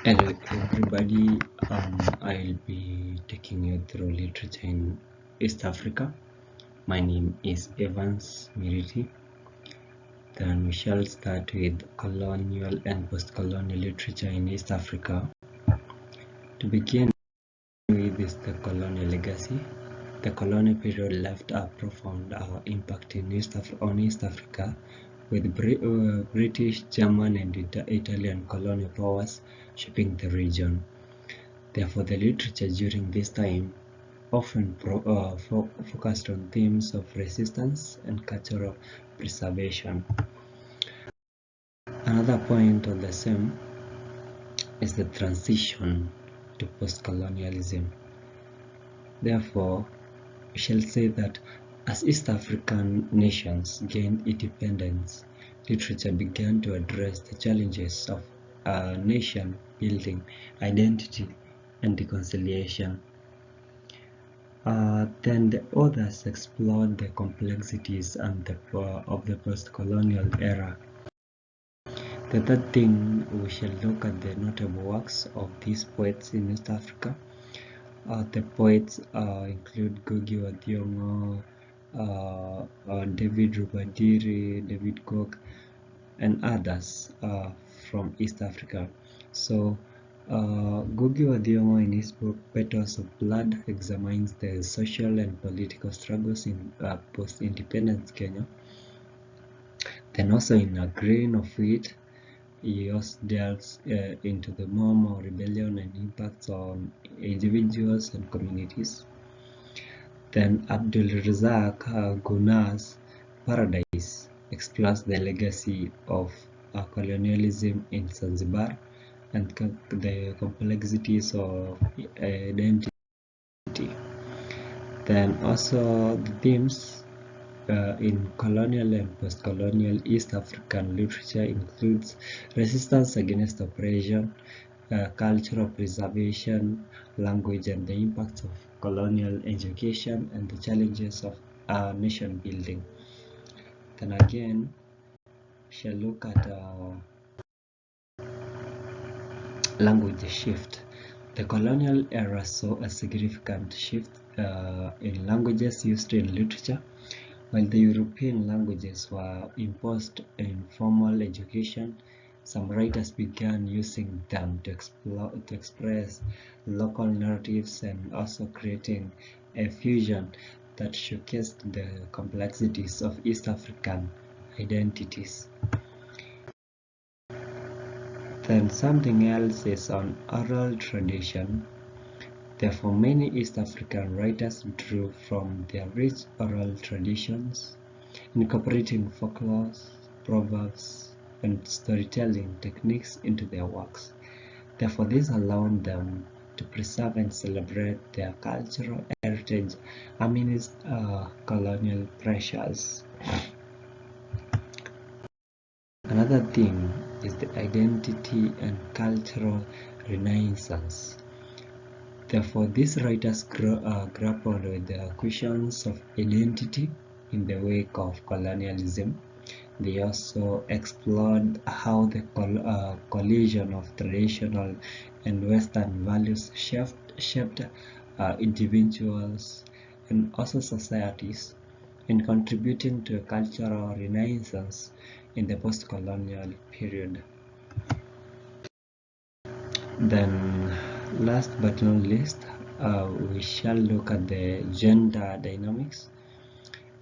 Hello everybody, I'll be taking you through literature in East Africa. My name is Evans Miriti. Then we shall start with colonial and post-colonial literature in East Africa. To begin with is the colonial legacy. The colonial period left a profound impact on East Africa, with British, German, and Italian colonial powers shaping the region. Therefore, the literature during this time often focused on themes of resistance and cultural preservation. Another point of the same is the transition to post-colonialism. Therefore, we shall say that as East African nations gained independence, literature began to address the challenges of nation building, identity, and reconciliation. Then the authors explored the complexities of the post-colonial era. The third thing, we shall look at the notable works of these poets in East Africa. The poets include Ngugi wa Thiong'o, David Rubadiri, David Koch, and others from East Africa. So Ngugi wa Thiong'o in his book Petals of Blood examines the social and political struggles in post-independence Kenya. Then also in A Grain of Wheat, he also delves into the Mau rebellion and impacts on individuals and communities. Then Abdul Razak Guna's Paradise explores the legacy of colonialism in Zanzibar and the complexities of identity. Then also the themes in colonial and post-colonial East African literature includes resistance against oppression, cultural preservation, language, and the impacts of colonial education, and the challenges of nation building. Then again, we shall look at language shift. The colonial era saw a significant shift in languages used in literature. While the European languages were imposed in formal education, some writers began using them to express local narratives and also creating a fusion that showcased the complexities of East African identities. Then something else is on oral tradition. Therefore, many East African writers drew from their rich oral traditions, incorporating folklore, proverbs, and storytelling techniques into their works. Therefore, this allowed them to preserve and celebrate their cultural heritage amidst colonial pressures. Another thing is the identity and cultural renaissance. Therefore, these writers grappled with the questions of identity in the wake of colonialism. They also explored how the collision of traditional and Western values shaped individuals and also societies, in contributing to a cultural renaissance in the post-colonial period. Then, last but not least, we shall look at the gender dynamics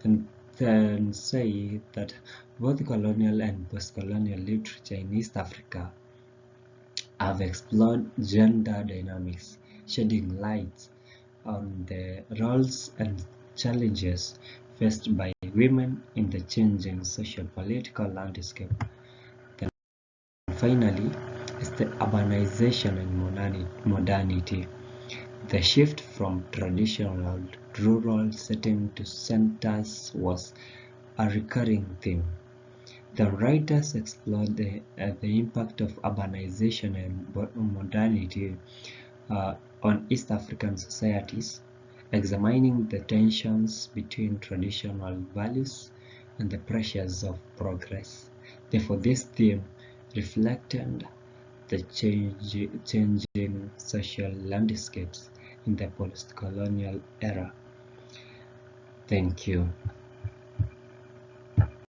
and then say that both colonial and post-colonial literature in East Africa have explored gender dynamics, shedding light on the roles and challenges faced by women in the changing social-political landscape. Then finally is the urbanization and modernity. The shift from traditional rural setting to centers was a recurring theme. The writers explored the impact of urbanization and modernity on East African societies, examining the tensions between traditional values and the pressures of progress. Therefore, this theme reflected the changing social landscapes in the post-colonial era. Thank you.